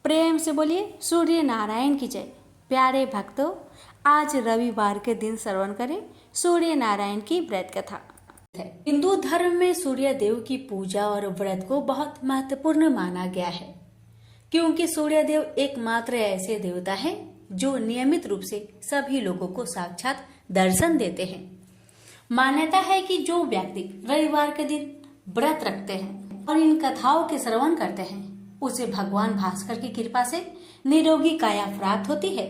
प्रेम से बोलिए सूर्य नारायण की जय। प्यारे भक्तों, आज रविवार के दिन श्रवण करें सूर्य नारायण की व्रत कथा। हिंदू धर्म में सूर्य देव की पूजा और व्रत को बहुत महत्वपूर्ण माना गया है, क्योंकि सूर्य देव एकमात्र ऐसे देवता हैं जो नियमित रूप से सभी लोगों को साक्षात दर्शन देते हैं। मान्यता है कि जो व्यक्ति रविवार के दिन व्रत रखते हैं और इन कथाओं के श्रवण करते हैं, उसे भगवान भास्कर की कृपा से निरोगी काया प्राप्त होती है,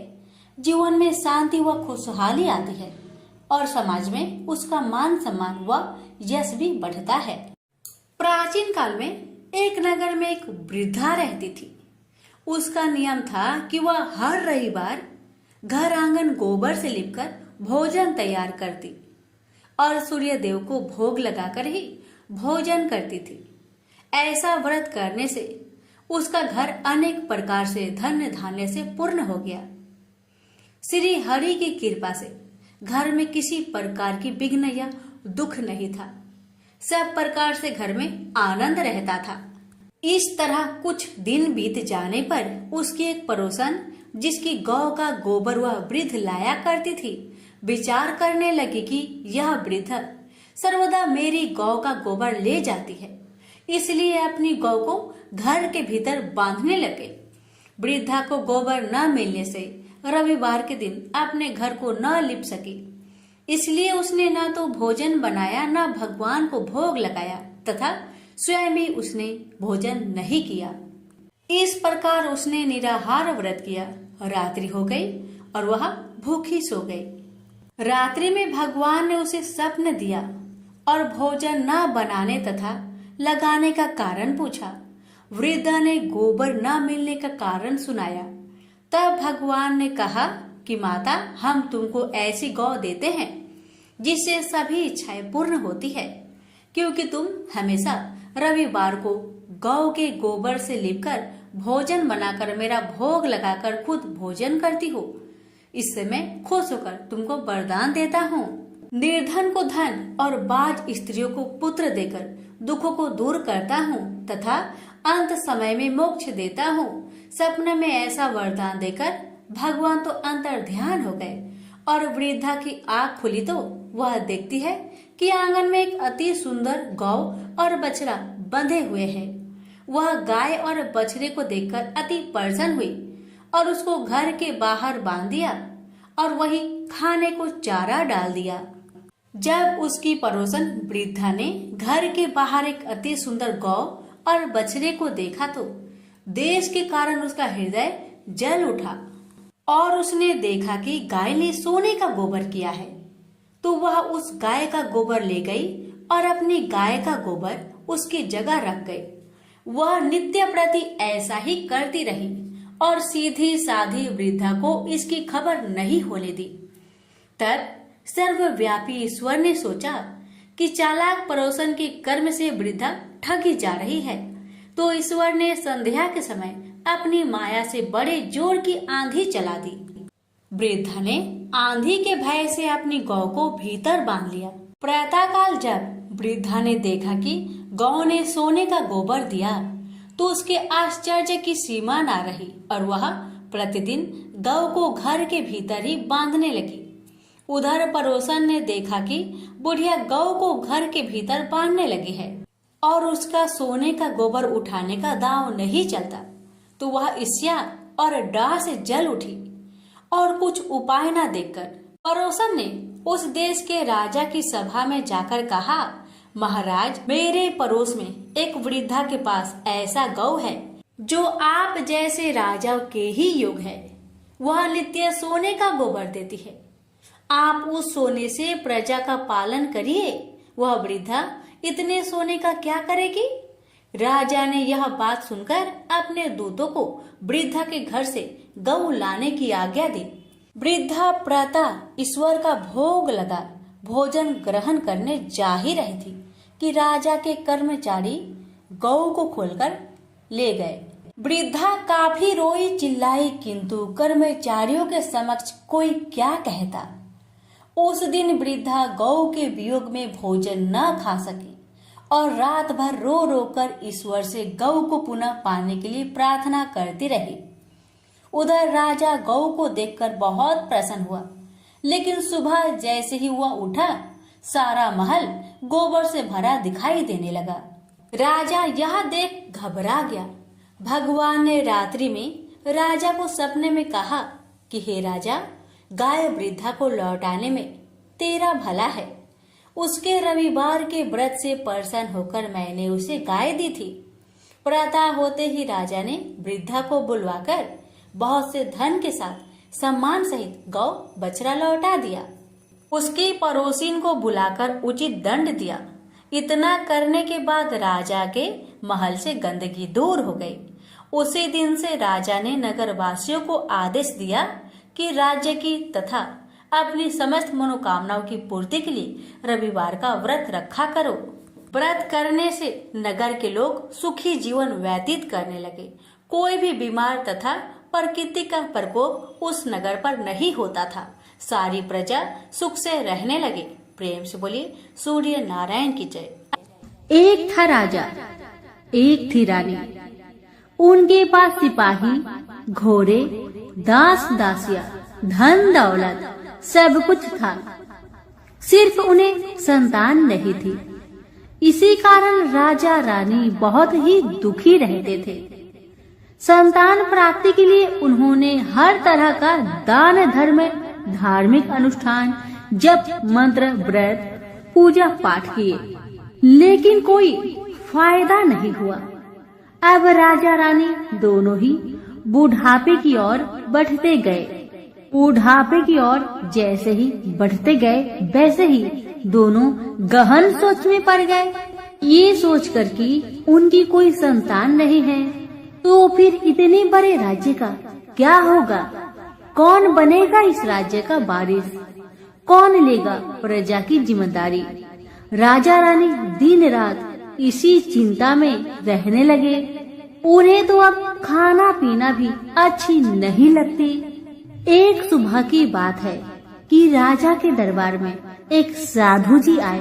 जीवन में शांति व खुशहाली आती है और समाज में उसका मान सम्मान व यश भी बढ़ता है। प्राचीन काल में एक नगर में एक वृद्धा रहती थी। उसका नियम था कि वह हर रविवार घर आंगन गोबर से लिपकर भोजन तैयार करती और सूर्य देव को भोग लगाकर ही भोजन करती थी। ऐसा व्रत करने से उसका घर अनेक प्रकार से धन धान्य से पूर्ण हो गया। श्री हरि की कृपा से घर में किसी प्रकार की विघ्न या दुख नहीं था। सब प्रकार से घर में आनंद रहता था। इस तरह कुछ दिन बीत जाने पर उसकी एक पड़ोसन, जिसकी गौ का गोबर वह वृद्ध लाया करती थी, विचार करने लगी कि यह वृद्ध सर्वदा मेरी गौ का गोबर ले जाती है, इसलिए अपनी गौ को घर के भीतर बांधने लगे। वृद्धा को गोबर न मिलने से रविवार के दिन अपने घर को न लिप सकी, इसलिए उसने न तो भोजन बनाया न भगवान को भोग लगाया तथा स्वयं भी उसने भोजन नहीं किया। इस प्रकार उसने निराहार व्रत किया। रात्रि हो गई और वह भूखी सो गई। रात्रि में भगवान ने उसे स्वप्न दिया और भोजन न बनाने तथा लगाने का कारण पूछा। वृद्धा ने गोबर न मिलने का कारण सुनाया। तब भगवान ने कहा कि माता, हम तुमको ऐसी गौ देते हैं जिससे सभी इच्छाएं पूर्ण होती है, क्योंकि तुम हमेशा रविवार को गौ के गोबर से लिपकर भोजन बनाकर मेरा भोग लगाकर खुद भोजन करती हो। इससे मैं खुश होकर तुमको वरदान देता हूँ। निर्धन को धन और बाज स्त्रियों को पुत्र देकर दुखों को दूर करता हूँ तथा अंत समय में मोक्ष देता हूँ। सपने में ऐसा वरदान देकर भगवान तो अंतर ध्यान हो गए और वृद्धा की आँख खुली तो वह देखती है कि आंगन में एक अति सुंदर गौ और बछड़ा बंधे हुए हैं। वह गाय और बछड़े को देखकर अति प्रसन्न हुई और उसको घर के बाहर बांध दिया और वही खाने को चारा डाल दिया। जब उसकी पड़ोसन वृद्धा ने घर के बाहर एक अति सुंदर गौ और बछड़े को देखा तो देश के कारण उसका हृदय जल उठा और उसने देखा कि गाय ने सोने का गोबर किया है, तो वह उस गाय का गोबर ले गई और अपनी गाय का गोबर उसकी जगह रख गई। वह नित्य प्रति ऐसा ही करती रही और सीधी साधी वृद्धा को इसकी खबर नहीं होने दी। तब सर्वव्यापी ईश्वर ने सोचा कि चालाक पड़ोसन के कर्म से वृद्धा ठगी जा रही है, तो ईश्वर ने संध्या के समय अपनी माया से बड़े जोर की आंधी चला दी। वृद्धा ने आंधी के भय से अपनी गौ को भीतर बांध लिया। प्रातःकाल जब वृद्धा ने देखा कि गौ ने सोने का गोबर दिया, तो उसके आश्चर्य की सीमा न रही और वह प्रतिदिन गौ को घर के भीतर ही बांधने लगी। उधर पड़ोसन ने देखा कि बुढ़िया गौ को घर के भीतर बांधने लगी है और उसका सोने का गोबर उठाने का दांव नहीं चलता, तो वह ईर्ष्या और डाह से जल उठी और कुछ उपाय न देखकर पड़ोसन ने उस देश के राजा की सभा में जाकर कहा, महाराज, मेरे पड़ोस में एक वृद्धा के पास ऐसा गौ है जो आप जैसे राजा के ही योग है। वह नित्य सोने का गोबर देती है। आप उस सोने से प्रजा का पालन करिए। वह वृद्धा इतने सोने का क्या करेगी? राजा ने यह बात सुनकर अपने दूतों को वृद्धा के घर से गौ लाने की आज्ञा दी। वृद्धा प्रातः ईश्वर का भोग लगा भोजन ग्रहण करने जा ही रही थी कि राजा के कर्मचारी गौ को खोलकर ले गए। वृद्धा काफी रोई चिल्लाई, किंतु कर्मचारियों के समक्ष कोई क्या कहता। उस दिन वृद्धा गौ के वियोग में भोजन न खा सकी और रात भर रो रो कर ईश्वर से गौ को पुनः पाने के लिए प्रार्थना करती रही। उधर राजा गौ को देखकर बहुत प्रसन्न हुआ, लेकिन सुबह जैसे ही वह उठा, सारा महल गोबर से भरा दिखाई देने लगा। राजा यह देख घबरा गया। भगवान ने रात्रि में राजा को सपने में कहा कि हे राजा, गाय वृद्धा को लौटाने में तेरा भला है। उसके रविवार के व्रत से प्रसन्न होकर मैंने उसे गाय दी थी। प्रातः होते ही राजा ने वृद्धा को बुलवाकर बहुत से धन के साथ सम्मान सहित गौ बछड़ा लौटा दिया। उसकी पड़ोसिन को बुलाकर उचित दंड दिया। इतना करने के बाद राजा के महल से गंदगी दूर हो गई। उसी दिन से राजा ने नगरवासियों को आदेश दिया कि राज्य की तथा अपनी समस्त मनोकामनाओं की पूर्ति के लिए रविवार का व्रत रखा करो। व्रत करने से नगर के लोग सुखी जीवन व्यतीत करने लगे। कोई भी बीमार तथा प्रकृति का प्रकोप उस नगर पर नहीं होता था। सारी प्रजा सुख से रहने लगे। प्रेम से बोलिए सूर्य नारायण की जय। एक था राजा, एक थी रानी। उनके पास सिपाही, घोड़े, दास दासियां, धन दौलत सब कुछ था। सिर्फ उन्हें संतान नहीं थी। इसी कारण राजा रानी बहुत ही दुखी रहते थे। संतान प्राप्ति के लिए उन्होंने हर तरह का दान धर्म, धार्मिक अनुष्ठान, जप, मंत्र, व्रत, पूजा पाठ किए, लेकिन कोई फायदा नहीं हुआ। अब राजा रानी दोनों ही बुढ़ापे की ओर बढ़ते गए। बुढ़ापे की ओर जैसे ही बढ़ते गए, वैसे ही दोनों गहन सोच में पड़ गए। ये सोचकर कि उनकी कोई संतान नहीं है, तो फिर इतने बड़े राज्य का क्या होगा? कौन बनेगा इस राज्य का वारिस? कौन लेगा प्रजा की जिम्मेदारी? राजा रानी दिन रात इसी चिंता में रहने लगे। उन्हें तो अब खाना पीना भी अच्छी नहीं लगती। एक सुबह की बात है कि राजा के दरबार में एक साधु जी आए,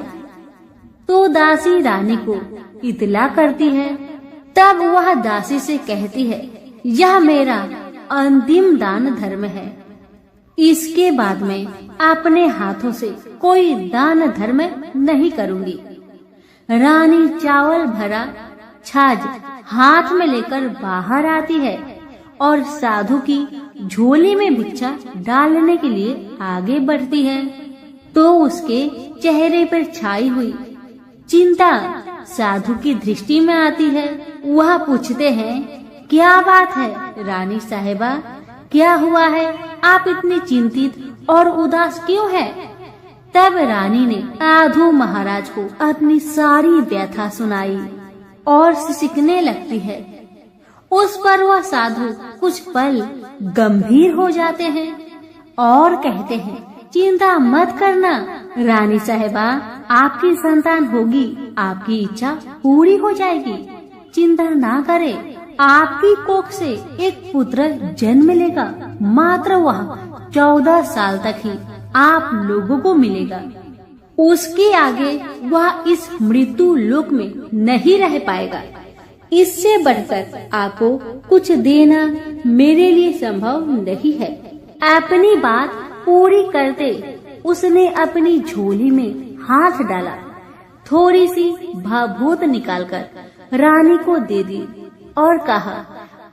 तो दासी रानी को इतला करती है। तब वह दासी से कहती है, यह मेरा अंतिम दान धर्म है। इसके बाद में अपने हाथों से कोई दान धर्म नहीं करूंगी। रानी चावल भरा छाछ हाथ में लेकर बाहर आती है और साधु की झोली में भिक्षा डालने के लिए आगे बढ़ती है, तो उसके चेहरे पर छाई हुई चिंता साधु की दृष्टि में आती है। वह पूछते हैं, क्या बात है रानी साहिबा, क्या हुआ है? आप इतनी चिंतित और उदास क्यों है? तब रानी ने साधु महाराज को अपनी सारी व्यथा सुनाई और सिसकने लगती है। उस पर वह साधु कुछ पल गंभीर हो जाते हैं और कहते हैं, चिंता मत करना रानी साहिबा, आपकी संतान होगी, आपकी इच्छा पूरी हो जाएगी। चिंता ना करें, आपकी कोख से एक पुत्र जन्म लेगा। मात्र वह 14 साल तक ही आप लोगों को मिलेगा। उसके आगे वह इस मृत्यु लोक में नहीं रह पाएगा। इससे बढ़कर आपको कुछ देना मेरे लिए संभव नहीं है। अपनी बात पूरी करते उसने अपनी झोली में हाथ डाला, थोड़ी सी भाभूत निकालकर रानी को दे दी और कहा,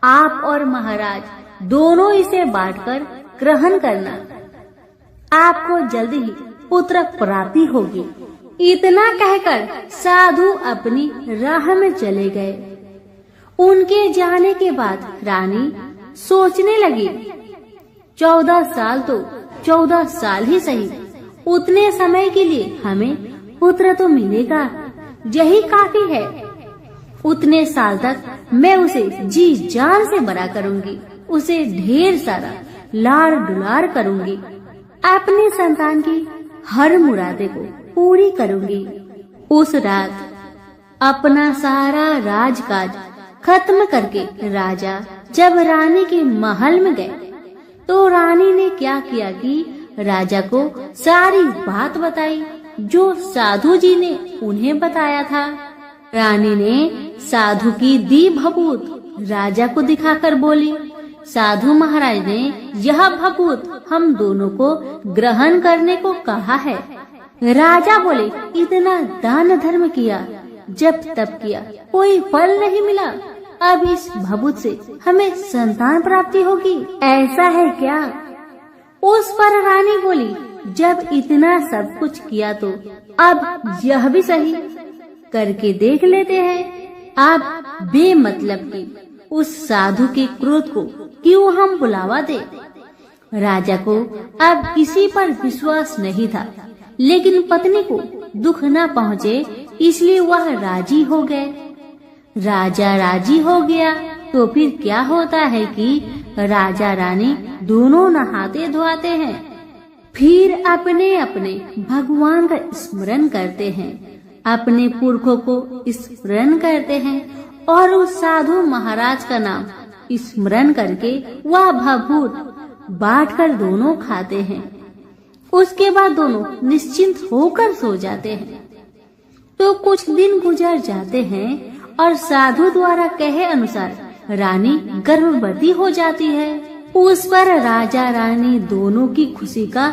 आप और महाराज दोनों इसे बांटकर ग्रहण करना, आपको जल्दी ही पुत्र प्राप्ति होगी। इतना कहकर साधु अपनी राह में चले गए। उनके जाने के बाद रानी सोचने लगी, 14 साल तो 14 साल ही सही, उतने समय के लिए हमें पुत्र तो मिलेगा, यही काफी है। उतने साल तक मैं उसे जी जान से बड़ा करूंगी, उसे ढेर सारा लाड़ दुलार करूंगी, अपनी संतान की हर मुरादे को पूरी करूंगी। उस रात अपना सारा राजकाज खत्म करके राजा जब रानी के महल में गए, तो रानी ने क्या किया कि राजा को सारी बात बताई जो साधु जी ने उन्हें बताया था। रानी ने साधु की दी भभूत राजा को दिखाकर बोली, साधु महाराज ने यह भभूत हम दोनों को ग्रहण करने को कहा है। राजा बोले, इतना दान धर्म किया, जब तप किया, कोई फल नहीं मिला। अब इस भभूत से हमें संतान प्राप्ति होगी, ऐसा है क्या? उस पर रानी बोली, जब इतना सब कुछ किया तो अब यह भी सही करके देख लेते हैं। अब बेमतलब की उस साधु के क्रोध को क्यों हम बुलावा दे। राजा को अब किसी पर विश्वास नहीं था, लेकिन पत्नी को दुख न पहुँचे इसलिए वह राजी हो गए। राजा राजी हो गया तो फिर क्या होता है कि राजा रानी दोनों नहाते धोआते हैं, फिर अपने अपने भगवान का स्मरण करते हैं, अपने पुरखों को स्मरण करते हैं और उस साधु महाराज का नाम स्मरण करके वह भभूत बांटकर दोनों खाते हैं। उसके बाद दोनों निश्चिंत होकर सो जाते हैं। तो कुछ दिन गुजर जाते हैं और साधु द्वारा कहे अनुसार रानी गर्भवती हो जाती है। उस पर राजा रानी दोनों की खुशी का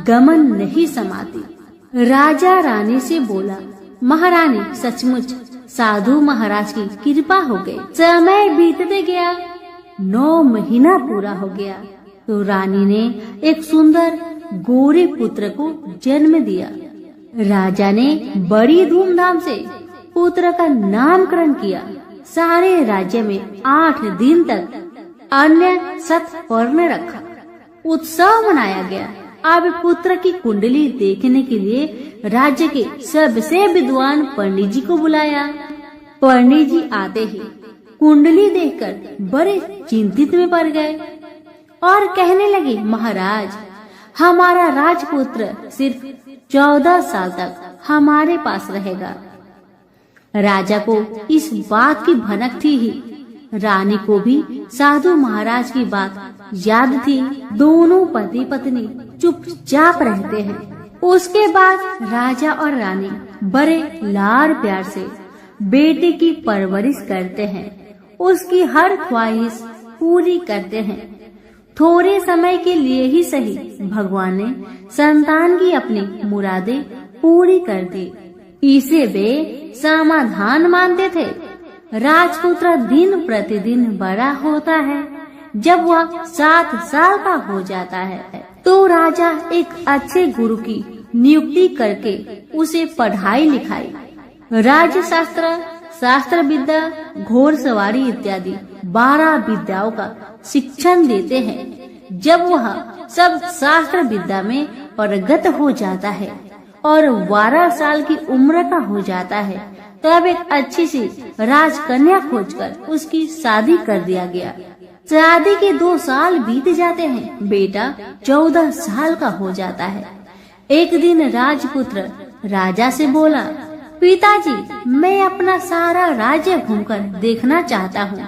गमन नहीं समाती। राजा रानी से बोला, महारानी सचमुच साधु महाराज की कृपा हो गई। समय बीतते गया, 9 महीना पूरा हो गया तो रानी ने एक सुंदर गोरे पुत्र को जन्म दिया। राजा ने बड़ी धूमधाम से पुत्र का नामकरण किया। सारे राज्य में 8 दिन तक अन्य सत्पर्ण रखा, उत्सव मनाया गया। अब पुत्र की कुंडली देखने के लिए राज्य के सबसे विद्वान पंडित जी को बुलाया। पंडित जी आते ही कुंडली देखकर बड़े चिंतित में पड़ गए और कहने लगे, महाराज हमारा राजपुत्र सिर्फ 14 साल तक हमारे पास रहेगा। राजा को इस बात की भनक थी ही, रानी को भी साधु महाराज की बात याद थी। दोनों पति पत्नी चुपचाप रहते हैं। उसके बाद राजा और रानी बड़े लाड़ प्यार से बेटे की परवरिश करते हैं, उसकी हर ख्वाहिश पूरी करते हैं। थोड़े समय के लिए ही सही भगवान ने संतान की अपनी मुरादें पूरी कर दी। इसे वे समाधान मानते थे। राजपुत्र दिन प्रतिदिन बड़ा होता है। जब वह 7 साल का हो जाता है तो राजा एक अच्छे गुरु की नियुक्ति करके उसे पढ़ाई लिखाई, राज्य शास्त्र, शास्त्र विद्या, घोड़सवारी इत्यादि 12 विद्याओं का शिक्षण देते हैं। जब वह सब शास्त्र विद्या में पारंगत हो जाता है और 12 साल की उम्र का हो जाता है, तब एक अच्छी सी राजकन्या खोजकर उसकी शादी कर दिया गया। शादी के 2 साल बीत जाते हैं, बेटा 14 साल का हो जाता है। एक दिन राजपुत्र राजा से बोला, पिताजी मैं अपना सारा राज्य घूमकर देखना चाहता हूँ।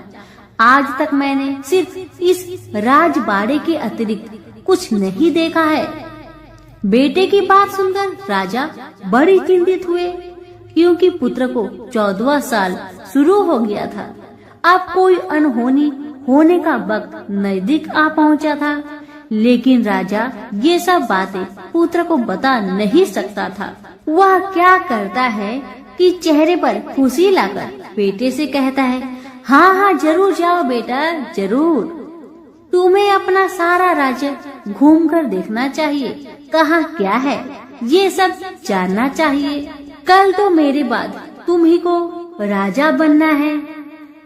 आज तक मैंने सिर्फ इस राजबाड़े के अतिरिक्त कुछ नहीं देखा है। बेटे की बात सुनकर राजा बड़ी चिंतित हुए, क्योंकि पुत्र को 14वां साल शुरू हो गया था। अब कोई अनहोनी होने का वक्त नजदीक आ पहुंचा था, लेकिन राजा ये सब बातें पुत्र को बता नहीं सकता था। वह क्या करता है कि चेहरे पर खुशी लाकर बेटे से कहता है, हाँ हाँ जरूर जाओ बेटा, जरूर। तुम्हें अपना सारा राज्य घूमकर देखना चाहिए, कहाँ क्या है ये सब जानना चाहिए। कल तो मेरे बाद तुम्ही को राजा बनना है।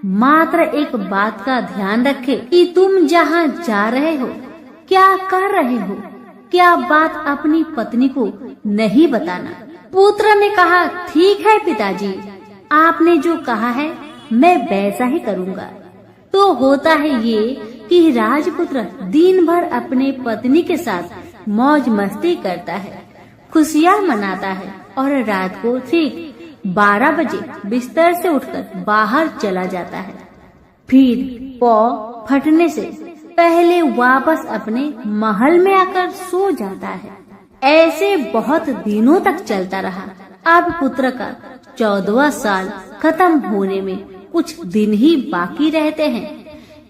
मात्र एक बात का ध्यान रखे कि तुम जहाँ जा रहे हो, क्या कर रहे हो, क्या बात अपनी पत्नी को नहीं बताना। पुत्र ने कहा, ठीक है पिताजी, आपने जो कहा है मैं वैसा ही करूँगा। तो होता है ये कि राजपुत्र दिन भर अपने पत्नी के साथ मौज मस्ती करता है, खुशियाँ मनाता है और रात को ठीक 12 बजे बिस्तर से उठकर बाहर चला जाता है। फिर पौ फटने से पहले वापस अपने महल में आकर सो जाता है। ऐसे बहुत दिनों तक चलता रहा। अब पुत्र का 14वां साल खत्म होने में कुछ दिन ही बाकी रहते हैं।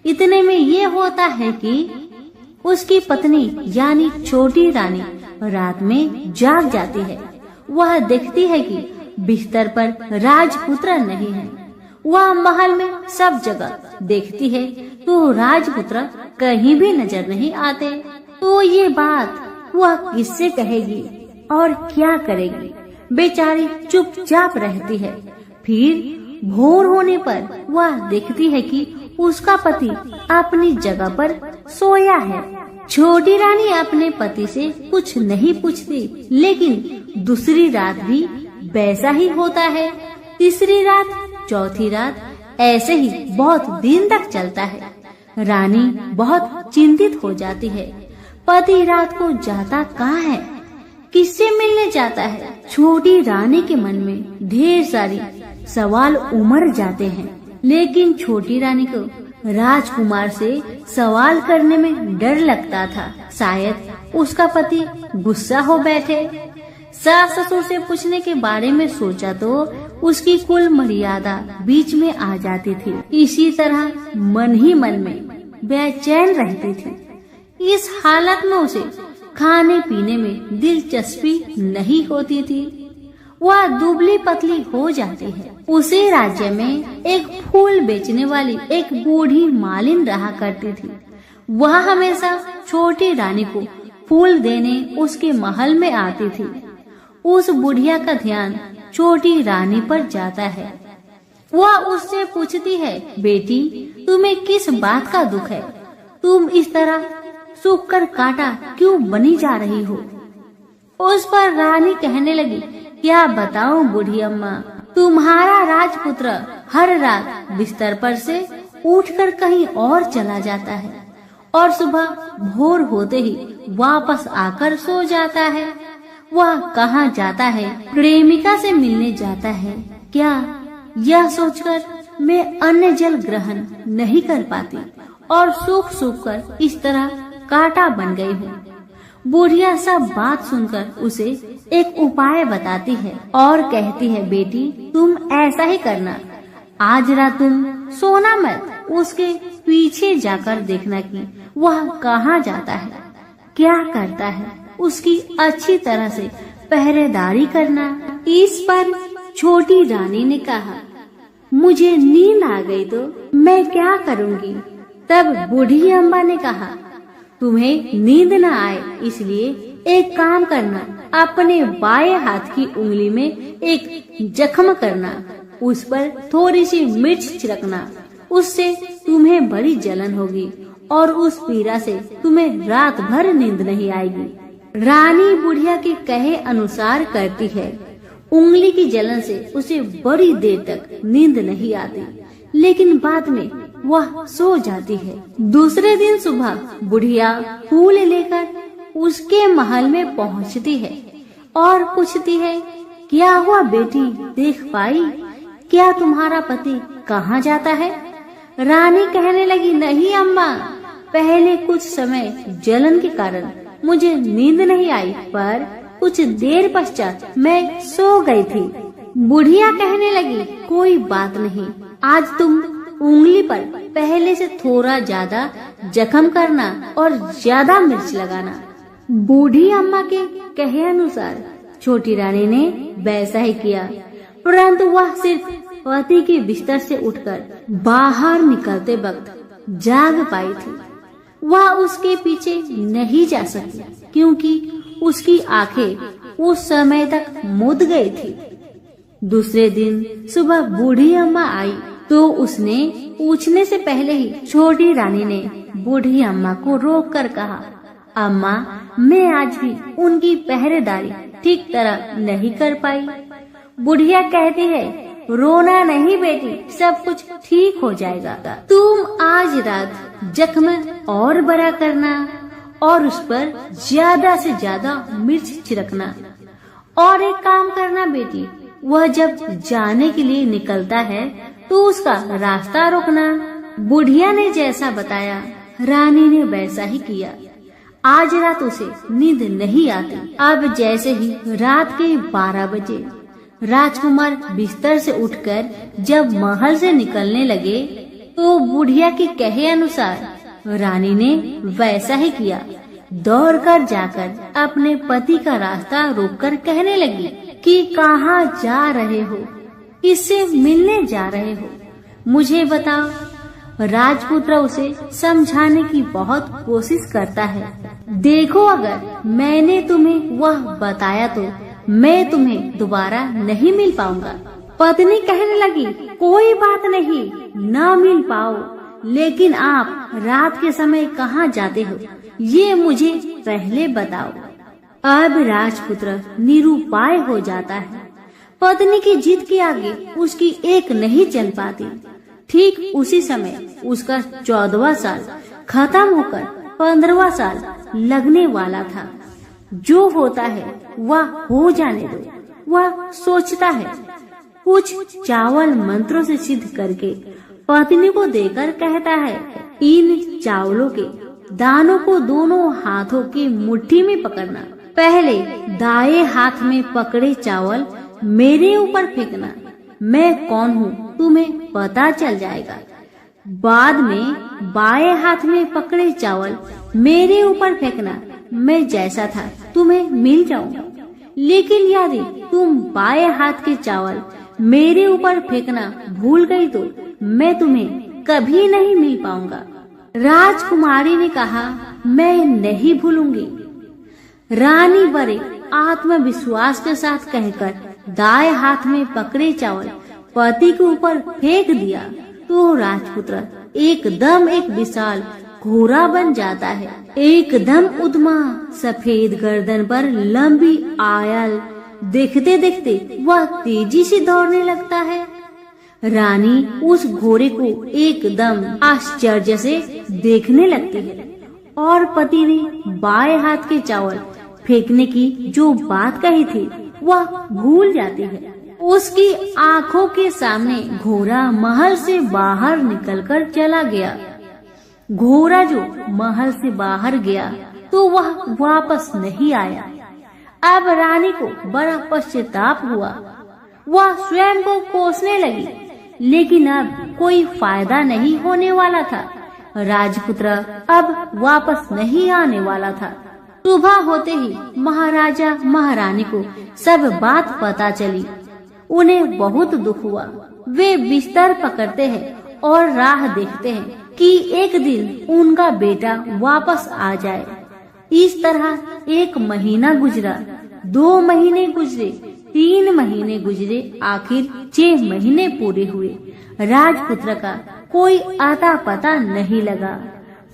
इतने में ये होता है कि उसकी पत्नी यानी छोटी रानी रात में जाग जाती है। वह देखती है कि बिस्तर पर राजपुत्र नहीं है। वह महल में सब जगह देखती है तो राजपुत्र कहीं भी नजर नहीं आते। तो ये बात वह किससे कहेगी और क्या करेगी? बेचारी चुपचाप रहती है। फिर भोर होने पर वह देखती है कि उसका पति अपनी जगह पर सोया है। छोटी रानी अपने पति से कुछ नहीं पूछती, लेकिन दूसरी रात भी वैसा ही होता है। तीसरी रात, चौथी रात, ऐसे ही बहुत दिन तक चलता है। रानी बहुत चिंतित हो जाती है। पति रात को जाता कहाँ है? किससे मिलने जाता है? छोटी रानी के मन में ढेर सारी सवाल उमड़ जाते हैं, लेकिन छोटी रानी को राजकुमार से सवाल करने में डर लगता था। शायद उसका पति गुस्सा हो बैठे। सास ससुर से पूछने के बारे में सोचा तो उसकी कुल मर्यादा बीच में आ जाती थी। इसी तरह मन ही मन में बेचैन रहती थी। इस हालत में उसे खाने पीने में दिलचस्पी नहीं होती थी। वह दुबली पतली हो जाती है। उसी राज्य में एक फूल बेचने वाली एक बूढ़ी मालिन रहा करती थी। वह हमेशा छोटी रानी को फूल देने उसके महल में आती थी। उस बुढ़िया का ध्यान छोटी रानी पर जाता है। वह उससे पूछती है, बेटी तुम्हें किस बात का दुख है? तुम इस तरह सूख कर काटा क्यों बनी जा रही हो? उस पर रानी कहने लगी, क्या बताऊं बूढ़ी अम्मा, तुम्हारा राजपुत्र हर रात बिस्तर पर से उठकर कहीं और चला जाता है और सुबह भोर होते ही वापस आकर सो जाता है। वह कहाँ जाता है? प्रेमिका से मिलने जाता है क्या? यह सोचकर मैं अन्न जल ग्रहण नहीं कर पाती और सूख सूख कर इस तरह कांटा बन गई हूँ। बुढ़िया सब बात सुनकर उसे एक उपाय बताती है और कहती है, बेटी तुम ऐसा ही करना, आज रात तुम सोना मत, उसके पीछे जाकर देखना कि वह कहाँ जाता है, क्या करता है, उसकी अच्छी तरह से पहरेदारी करना। इस पर छोटी रानी ने कहा, मुझे नींद आ गई तो मैं क्या करूँगी? तब बूढ़ी अम्मा ने कहा, तुम्हें नींद न आए इसलिए एक काम करना, अपने बाएं हाथ की उंगली में एक जख्म करना, उस पर थोड़ी सी मिर्च छिड़कना, उससे तुम्हें बड़ी जलन होगी और उस पीड़ा से तुम्हें रात भर नींद नहीं आएगी। रानी बुढ़िया के कहे अनुसार करती है। उंगली की जलन से उसे बड़ी देर तक नींद नहीं आती, लेकिन बाद में वह सो जाती है। दूसरे दिन सुबह बुढ़िया फूल लेकर उसके महल में पहुंचती है और पूछती है, क्या हुआ बेटी, देख पाई क्या तुम्हारा पति कहाँ जाता है? रानी कहने लगी, नहीं अम्मा, पहले कुछ समय जलन के कारण मुझे नींद नहीं आई, पर कुछ देर पश्चात मैं सो गई थी। बुढ़िया कहने लगी, कोई बात नहीं, आज तुम उंगली पर पहले से थोड़ा ज्यादा जख्म करना और ज्यादा मिर्च लगाना। बूढ़ी अम्मा के कहे अनुसार छोटी रानी ने वैसा ही किया, परंतु वह सिर्फ पति के बिस्तर से उठकर बाहर निकलते वक्त जाग पाई थी। वह उसके पीछे नहीं जा सकती क्योंकि उसकी आंखें उस समय तक मुद गई थी। दूसरे दिन सुबह बूढ़ी अम्मा आई तो उसने पूछने से पहले ही छोटी रानी ने बूढ़ी अम्मा को रोककर कहा, अम्मा, मैं आज भी उनकी पहरेदारी ठीक तरह नहीं कर पाई। बुढ़िया कहती है, रोना नहीं बेटी, सब कुछ ठीक हो जाएगा। तुम आज रात जख्म और बड़ा करना और उस पर ज्यादा से ज्यादा मिर्च छिड़कना। और एक काम करना बेटी, वह जब जाने के लिए निकलता है तो उसका रास्ता रोकना। बुढ़िया ने जैसा बताया रानी ने वैसा ही किया। आज रात उसे नींद नहीं आती। अब जैसे ही रात के 12 बजे राजकुमार बिस्तर से उठकर जब महल से निकलने लगे तो बुढ़िया के कहे अनुसार रानी ने वैसा ही किया। दौड़कर जाकर अपने पति का रास्ता रोककर कहने लगी कि कहाँ जा रहे हो, किससे मिलने जा रहे हो, मुझे बताओ। राजपुत्र उसे समझाने की बहुत कोशिश करता है। देखो, अगर मैंने तुम्हें वह बताया तो मैं तुम्हें दोबारा नहीं मिल पाऊंगा। पत्नी कहने लगी, कोई बात नहीं, न मिल पाओ, लेकिन आप रात के समय कहाँ जाते हो ये मुझे पहले बताओ। अब राजपुत्र निरुपाय हो जाता है। पत्नी की जिद के आगे उसकी एक नहीं चल पाती। ठीक उसी समय उसका 14वां साल खत्म होकर 15वां साल लगने वाला था। जो होता है वह हो जाने दो, वह सोचता है। कुछ चावल मंत्रों से सिद्ध करके पत्नी को देकर कहता है, इन चावलों के दानों को दोनों हाथों की मुट्ठी में पकड़ना। पहले दाएं हाथ में पकड़े चावल मेरे ऊपर फेंकना। मैं कौन हूँ तुम्हें पता चल जाएगा। बाद में बाएं हाथ में पकड़े चावल मेरे ऊपर फेंकना। मैं जैसा था तुम्हें मिल जाऊंगा। लेकिन यदि तुम बाएं हाथ के चावल मेरे ऊपर फेंकना भूल गई तो मैं तुम्हें कभी नहीं मिल पाऊंगा। राजकुमारी ने कहा, मैं नहीं भूलूंगी। रानी बड़े आत्मविश्वास के साथ कहकर दाएं हाथ में पकड़े चावल पति के ऊपर फेंक दिया तो राजपुत्र एकदम एक विशाल घोड़ा बन जाता है। एकदम उद्यमा सफेद गर्दन पर लंबी आयल देखते देखते वह तेजी से दौड़ने लगता है। रानी उस घोड़े को एकदम आश्चर्य से देखने लगती है और पति ने बाएं हाथ के चावल फेंकने की जो बात कही थी वह भूल जाती है। उसकी आंखों के सामने घोड़ा महल से बाहर निकलकर चला गया। घोड़ा जो महल से बाहर गया तो वह वापस नहीं आया। अब रानी को बड़ा पश्चाताप हुआ। वह स्वयं को कोसने लगी, लेकिन अब कोई फायदा नहीं होने वाला था। राजपुत्र अब वापस नहीं आने वाला था। सुबह होते ही महाराजा महारानी को सब बात पता चली। उन्हें बहुत दुख हुआ। वे बिस्तर पकड़ते हैं और राह देखते हैं कि एक दिन उनका बेटा वापस आ जाए। इस तरह 1 महीना गुजरा, 2 महीने गुजरे, 3 महीने गुजरे, आखिर 6 महीने पूरे हुए। राजपुत्र का कोई आता पता नहीं लगा।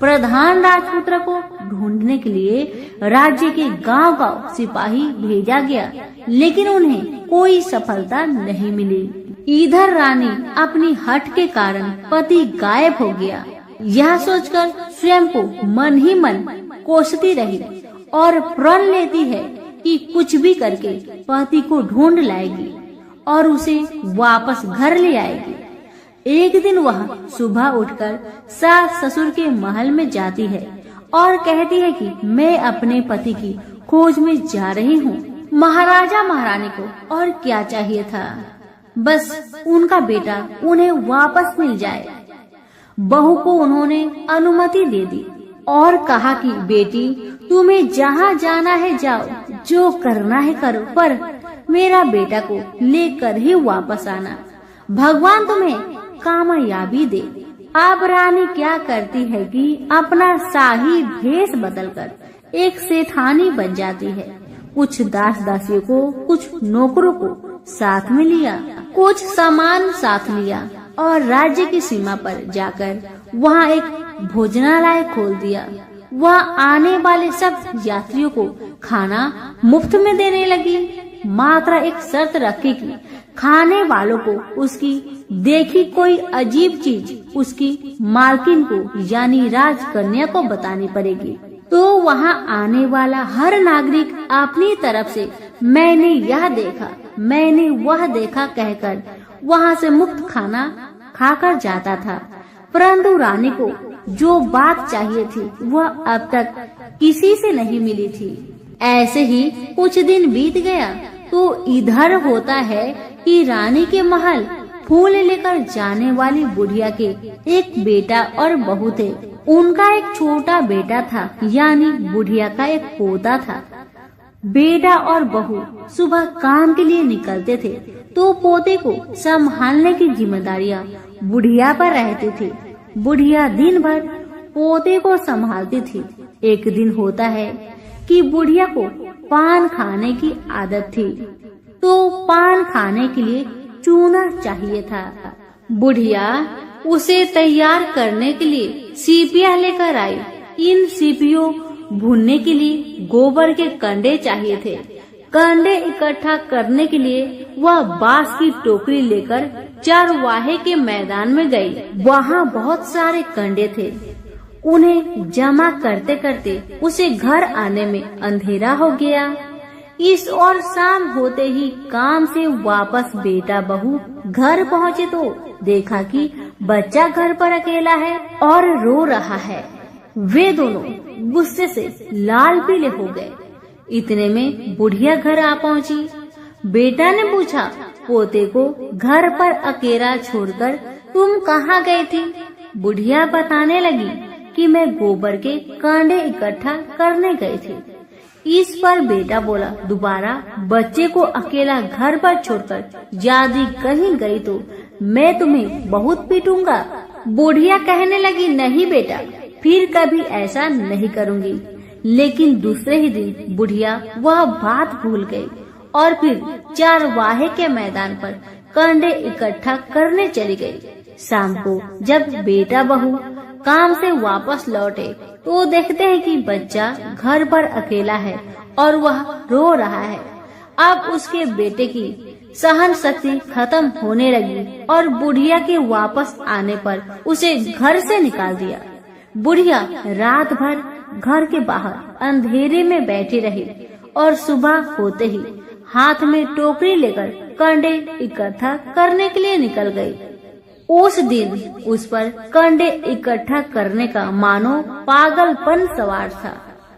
प्रधान राजपुत्र को ढूंढने के लिए राज्य के गांव-गांव सिपाही भेजा गया, लेकिन उन्हें कोई सफलता नहीं मिली। इधर रानी अपनी हठ के कारण पति गायब हो गया, यह सोचकर स्वयं को मन ही मन कोसती रही और प्रण लेती है कि कुछ भी करके पति को ढूंढ लाएगी और उसे वापस घर ले आएगी। एक दिन वह सुबह उठकर सास ससुर के महल में जाती है और कहती है कि मैं अपने पति की खोज में जा रही हूँ। महाराजा महारानी को और क्या चाहिए था, बस उनका बेटा उन्हें वापस मिल जाए। बहू को उन्होंने अनुमति दे दी और कहा कि बेटी तुम्हें जहाँ जाना है जाओ, जो करना है करो, पर मेरा बेटा को लेकर ही वापस आना। भगवान तुम्हें कामयाबी दे। अब रानी क्या करती है कि अपना शाही भेष बदलकर एक सेठानी बन जाती है। कुछ दास दासियों को, कुछ नौकरों को साथ में लिया, कुछ सामान साथ लिया और राज्य की सीमा पर जाकर वहाँ एक भोजनालय खोल दिया। वह आने वाले सब यात्रियों को खाना मुफ्त में देने लगी। मात्र एक शर्त रखी कि खाने वालों को उसकी देखी कोई अजीब चीज उसकी मालकिन को यानी राजकन्या को बतानी पड़ेगी। तो वहाँ आने वाला हर नागरिक अपनी तरफ से मैंने यह देखा, मैंने वह देखा कहकर वहाँ से मुफ्त खाना खाकर जाता था। परंतु रानी को जो बात चाहिए थी वह अब तक किसी से नहीं मिली थी। ऐसे ही कुछ दिन बीत गया तो इधर होता है कि रानी के महल फूल लेकर जाने वाली बुढ़िया के एक बेटा और बहू थे। उनका एक छोटा बेटा था, यानी बुढ़िया का एक पोता था। बेटा और बहू सुबह काम के लिए निकलते थे तो पोते को संभालने की जिम्मेदारियां बुढ़िया पर रहती थी। बुढ़िया दिन भर पोते को संभालती थी। एक दिन होता है कि बुढ़िया को पान खाने की आदत थी, तो पान खाने के लिए चूना चाहिए था। बुढ़िया उसे तैयार करने के लिए सीपियां लेकर आई। इन सीपियों भूनने के लिए गोबर के कंडे चाहिए थे। कंडे इकट्ठा करने के लिए वह बांस की टोकरी लेकर चरवाहे के मैदान में गई। वहाँ बहुत सारे कंडे थे। उन्हें जमा करते करते उसे घर आने में अंधेरा हो गया। इस और शाम होते ही काम से वापस बेटा बहू घर पहुँचे तो देखा कि बच्चा घर पर अकेला है और रो रहा है। वे दोनों गुस्से से लाल पीले हो गए। इतने में बुढ़िया घर आ पहुँची। बेटा ने पूछा, पोते को घर पर अकेला छोड़कर तुम कहाँ गई थी? बुढ़िया बताने लगी कि मैं गोबर के कांडे इकट्ठा करने गई थी। इस पर बेटा बोला, दोबारा बच्चे को अकेला घर पर छोड़कर यदि कहीं गई तो मैं तुम्हें बहुत पीटूंगा। बुढ़िया कहने लगी, नहीं बेटा, फिर कभी ऐसा नहीं करूंगी। लेकिन दूसरे ही दिन बुढ़िया वह बात भूल गई और फिर चरवाहे के मैदान पर कंडे इकट्ठा करने चली गई। शाम को जब बेटा बहू काम से वापस लौटे तो देखते हैं कि बच्चा घर पर अकेला है और वह रो रहा है। अब उसके बेटे की सहन शक्ति खत्म होने लगी और बुढ़िया के वापस आने पर उसे घर से निकाल दिया। बुढ़िया रात भर घर के बाहर अंधेरे में बैठी रही और सुबह होते ही हाथ में टोकरी लेकर कंडे इकट्ठा करने के लिए निकल गई। उस दिन उस पर कंडे इकट्ठा करने का मानो पागलपन सवार था।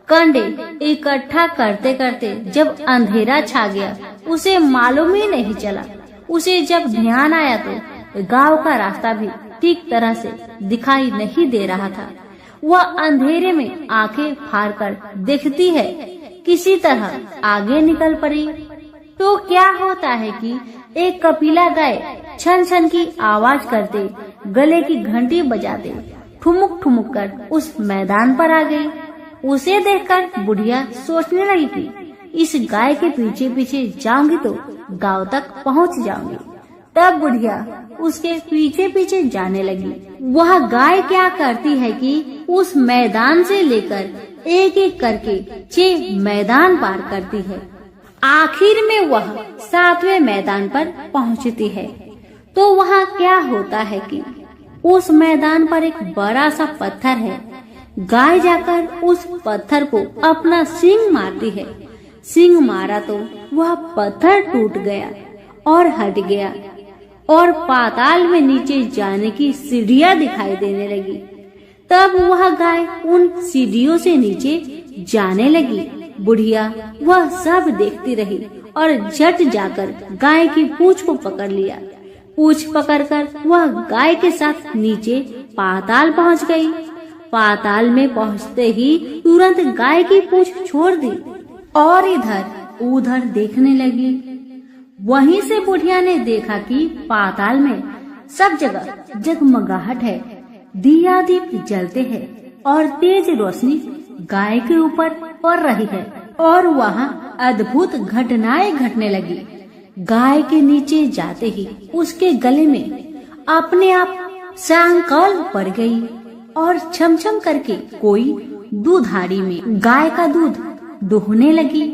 कंडे इकट्ठा करते करते जब अंधेरा छा गया उसे मालूम ही नहीं चला। उसे जब ध्यान आया तो गांव का रास्ता भी ठीक तरह से दिखाई नहीं दे रहा था। वह अंधेरे में आंखें फाड़कर देखती है, किसी तरह आगे निकल पड़ी तो क्या होता है कि एक कपिला गाय छन छन की आवाज करते गले की घंटी बजाते ठुमुक ठुमुक कर उस मैदान पर आ गई। उसे देखकर बुढ़िया सोचने लगी कि इस गाय के पीछे पीछे जाऊंगी तो गांव तक पहुंच जाऊंगी। तब बुढ़िया उसके पीछे पीछे जाने लगी। वह गाय क्या करती है कि उस मैदान से लेकर एक एक करके 6 मैदान पार करती है। आखिर में वह 7वें मैदान पर पहुंचती है तो वहाँ क्या होता है कि उस मैदान पर एक बड़ा सा पत्थर है। गाय जाकर उस पत्थर को अपना सींग मारती है। सींग मारा तो वह पत्थर टूट गया और हट गया और पाताल में नीचे जाने की सीढ़ियां दिखाई देने लगी। तब वह गाय उन सीढ़ियों से नीचे जाने लगी। बुढ़िया वह सब देखती रही और झट जाकर गाय की पूंछ को पकड़ लिया। पूंछ पकड़कर वह गाय के साथ नीचे पाताल पहुंच गई। पाताल में पहुंचते ही तुरंत गाय की पूंछ छोड़ दी और इधर उधर देखने लगी। वहीं से बुढ़िया ने देखा कि पाताल में सब जगह जगमगाहट है, दिया दीप जलते हैं और तेज रोशनी गाय के ऊपर पड़ रही है और वहाँ अद्भुत घटनाएं घटने लगी। गाय के नीचे जाते ही उसके गले में अपने आप सांकल पड़ गई और छमछम करके कोई दूधाड़ी में गाय का दूध दोहने लगी।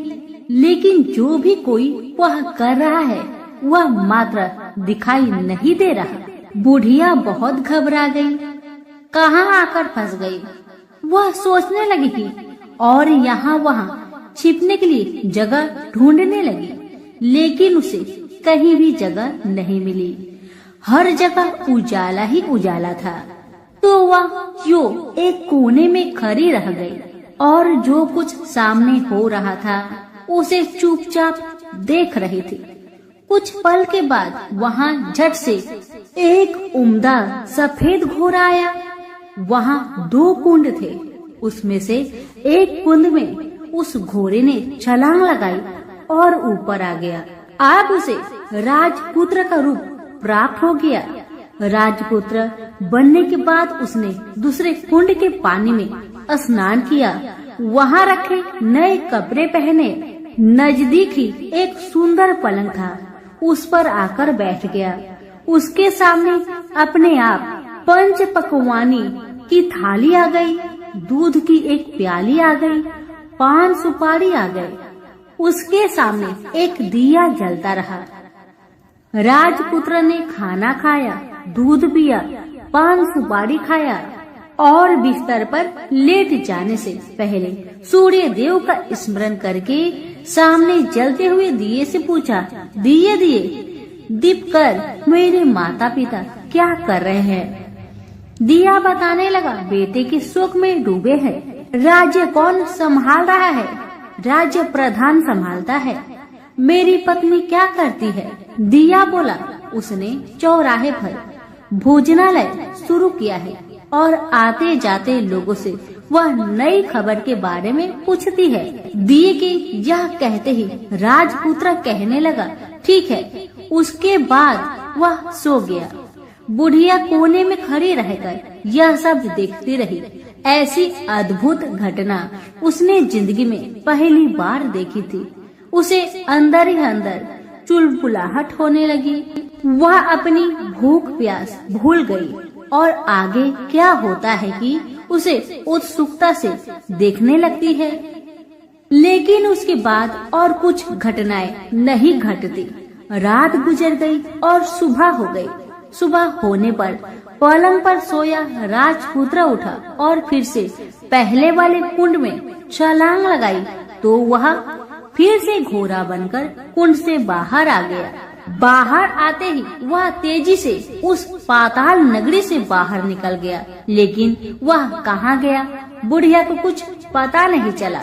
लेकिन जो भी कोई वह कर रहा है वह मात्र दिखाई नहीं दे रहा। बुढ़िया बहुत घबरा गई, कहाँ आकर फंस गई। वह सोचने लगी कि और यहाँ वहाँ छिपने के लिए जगह ढूंढने लगी, लेकिन उसे कहीं भी जगह नहीं मिली। हर जगह उजाला ही उजाला था। तो वह जो एक कोने में खड़ी रह गई और जो कुछ सामने हो रहा था उसे चुपचाप देख रही थी। कुछ पल के बाद वहाँ झट से एक उम्दा सफेद घोड़ा आया। वहाँ 2 कुंड थे। उसमें से एक कुंड में उस घोड़े ने छलांग लगाई और ऊपर आ गया। अब उसे राजपुत्र का रूप प्राप्त हो गया। राजपुत्र बनने के बाद उसने दूसरे कुंड के पानी में स्नान किया। वहाँ रखे नए कपड़े पहने। नजदीक ही एक सुंदर पलंग था। उस पर आकर बैठ गया। उसके सामने अपने आप 5 पकवानी की थाली आ गई, दूध की एक प्याली आ गई, 5 सुपारी आ गए। उसके सामने एक दिया जलता रहा। राजपुत्र ने खाना खाया, दूध पिया, 5 सुपारी खाया और बिस्तर पर लेट जाने से पहले सूर्य देव का स्मरण करके सामने जलते हुए दिए से पूछा, दिए दीप कर मेरे माता पिता क्या कर रहे हैं? दिया बताने लगा, बेटे के शोक में डूबे हैं। राज्य कौन संभाल रहा है? राज्य प्रधान संभालता है। मेरी पत्नी क्या करती है? दिया बोला, उसने चौराहे पर भोजनालय शुरू किया है और आते जाते लोगों से वह नई खबर के बारे में पूछती है। दिए के यह कहते ही राजपुत्र कहने लगा, ठीक है। उसके बाद वह सो गया। बुढ़िया कोने में खड़ी रहकर यह सब देखती रही। ऐसी अद्भुत घटना उसने जिंदगी में पहली बार देखी थी। उसे अंदर ही अंदर चुलबुलाहट होने लगी। वह अपनी भूख प्यास भूल गई और आगे क्या होता है कि उसे उत्सुकता से देखने लगती है। लेकिन उसके बाद और कुछ घटनाएं नहीं घटती। रात गुजर गई और सुबह हो गई। सुबह होने पर पलंग पर सोया राजपुत्र उठा और फिर से पहले वाले कुंड में छलांग लगाई तो वह फिर से घोड़ा बनकर कुंड से बाहर आ गया। बाहर आते ही वह तेजी से उस पाताल नगरी से बाहर निकल गया। लेकिन वह कहाँ गया, बुढ़िया को कुछ पता नहीं चला।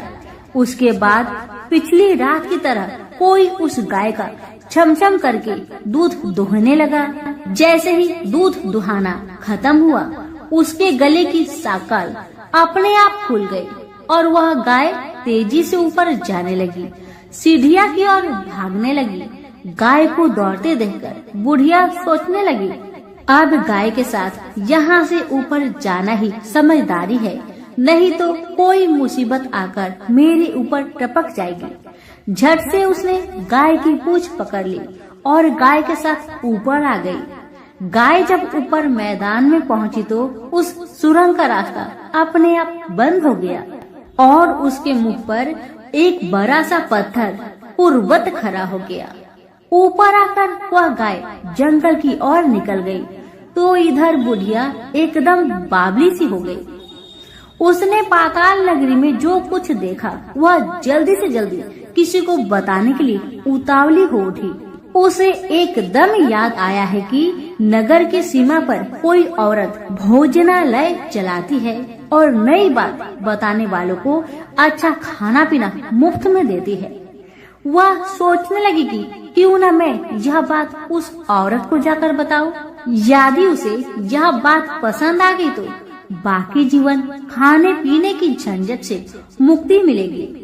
उसके बाद पिछली रात की तरह कोई उस गाय का छमछम करके दूध दुहने लगा। जैसे ही दूध दुहाना खत्म हुआ, उसके गले की साकल अपने आप खुल गई और वह गाय तेजी से ऊपर जाने लगी, सीढ़ियाँ की ओर भागने लगी। गाय को दौड़ते देखकर बुढ़िया सोचने लगी, अब गाय के साथ यहाँ से ऊपर जाना ही समझदारी है, नहीं तो कोई मुसीबत आकर मेरे ऊपर टपक जाएगी। झट से उसने गाय की पूंछ पकड़ ली और गाय के साथ ऊपर आ गई। गाय जब ऊपर मैदान में पहुंची तो उस सुरंग का रास्ता अपने आप बंद हो गया और उसके मुख पर एक बड़ा सा पत्थर पूर्ववत खड़ा हो गया। ऊपर आकर वह गाय जंगल की ओर निकल गई तो इधर बुढ़िया एकदम बावली सी हो गई। उसने पाताल नगरी में जो कुछ देखा वह जल्दी से जल्दी किसी को बताने के लिए उतावली हो उठी। उसे एकदम याद आया है कि नगर की सीमा पर कोई औरत भोजनालय चलाती है और नई बात बताने वालों को अच्छा खाना पीना मुफ्त में देती है। वह सोचने लगी कि क्यों न मैं यह बात उस औरत को जाकर बताऊं। यदि उसे यह बात पसंद आ गई तो बाकी जीवन खाने पीने की झंझट से मुक्ति मिलेगी।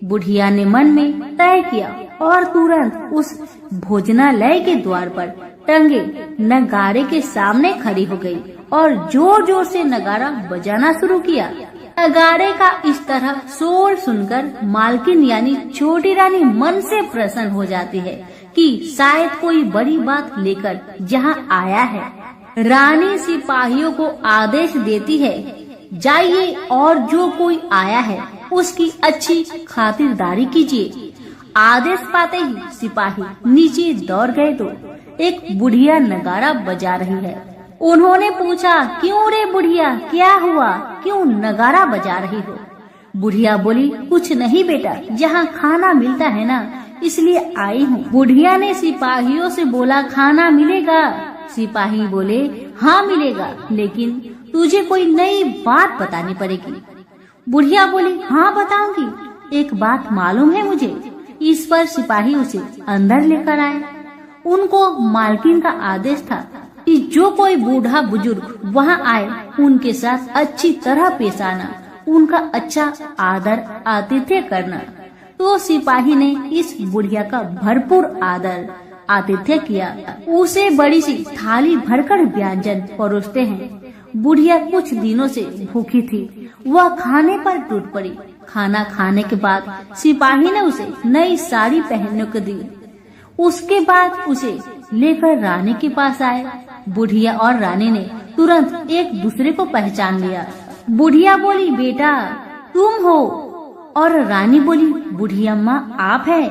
बुढ़िया ने मन में तय किया और तुरंत उस भोजनालय के द्वार पर टंगे नगारे के सामने खड़ी हो गई और जोर जोर से नगारा बजाना शुरू किया। नगारे का इस तरह शोर सुनकर मालकिन यानी छोटी रानी मन से प्रसन्न हो जाती है कि शायद कोई बड़ी बात लेकर यहाँ आया है। रानी सिपाहियों को आदेश देती है, जाइए और जो कोई आया है उसकी अच्छी खातिरदारी कीजिए। आदेश पाते ही सिपाही नीचे दौड़ गए तो एक बुढ़िया नगारा बजा रही है। उन्होंने पूछा, क्यों रे बुढ़िया, क्या हुआ, क्यों नगारा बजा रही हो? बुढ़िया बोली, कुछ नहीं बेटा, यहाँ खाना मिलता है ना, इसलिए आई हूँ। बुढ़िया ने सिपाहियों से बोला, खाना मिलेगा? सिपाही बोले, हाँ मिलेगा, लेकिन तुझे कोई नई बात बतानी पड़ेगी। बुढ़िया बोली, हाँ बताऊंगी। एक बात मालूम है मुझे, इस पर सिपाही उसे अंदर लेकर आए। उनको मालकिन का आदेश था कि जो कोई बूढ़ा बुजुर्ग वहाँ आए उनके साथ अच्छी तरह पेश आना, उनका अच्छा आदर आतिथ्य करना। तो सिपाही ने इस बुढ़िया का भरपूर आदर आतिथ्य किया। उसे बड़ी सी थाली भरकर व्यंजन परोसते हैं। बुढ़िया कुछ दिनों से भूखी थी, वह खाने पर टूट पड़ी। खाना खाने के बाद सिपाही ने उसे नई साड़ी पहनने को दी। उसके बाद उसे लेकर रानी के पास आए। बुढ़िया और रानी ने तुरंत एक दूसरे को पहचान लिया। बुढ़िया बोली, बेटा तुम हो? और रानी बोली, बुढ़िया माँ आप है?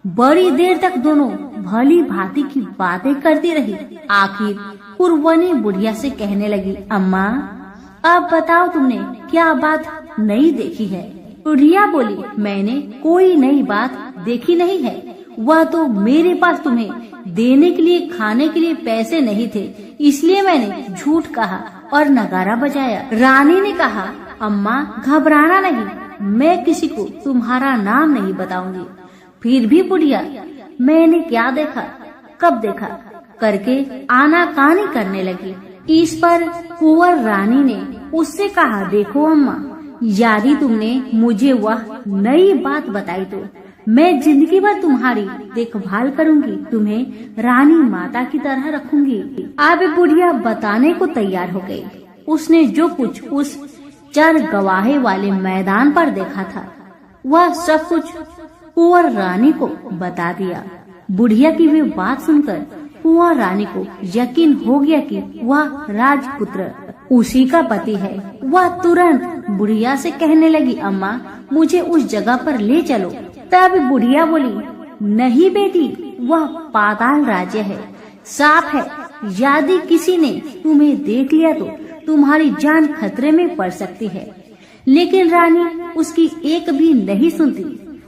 बड़ी देर तक दोनों भली भांति की बातें करती रही। आखिर कुरवनी बुढ़िया से कहने लगी, अम्मा अब बताओ तुमने क्या बात नई देखी है? बुढ़िया बोली, मैंने कोई नई बात देखी नहीं है। वह तो मेरे पास तुम्हें देने के लिए खाने के लिए पैसे नहीं थे, इसलिए मैंने झूठ कहा और नगारा बजाया। रानी ने कहा, अम्मा घबराना नहीं, मैं किसी को तुम्हारा नाम नहीं बताऊंगी। फिर भी बुढ़िया मैंने क्या देखा, कब देखा करके आनाकानी करने लगी। इस पर कुंवर रानी ने उससे कहा, देखो अम्मा, यदि तुमने मुझे वह नई बात बताई तो मैं जिंदगी भर तुम्हारी देखभाल करूंगी, तुम्हें रानी माता की तरह रखूंगी। अब बुढ़िया बताने को तैयार हो गई। उसने जो कुछ उस चर गवाहे वाले मैदान पर देखा था वह सब कुछ कुंवर रानी को बता दिया। बुढ़िया की वे बात सुनकर कुंवर रानी को यकीन हो गया कि वह राजपुत्र उसी का पति है। वह तुरंत बुढ़िया से कहने लगी, अम्मा मुझे उस जगह पर ले चलो। तब बुढ़िया बोली, नहीं बेटी, वह पाताल राज्य है, साफ है। यदि किसी ने तुम्हें देख लिया तो तुम्हारी जान खतरे में पड़ सकती है। लेकिन रानी उसकी एक भी नहीं सुनती,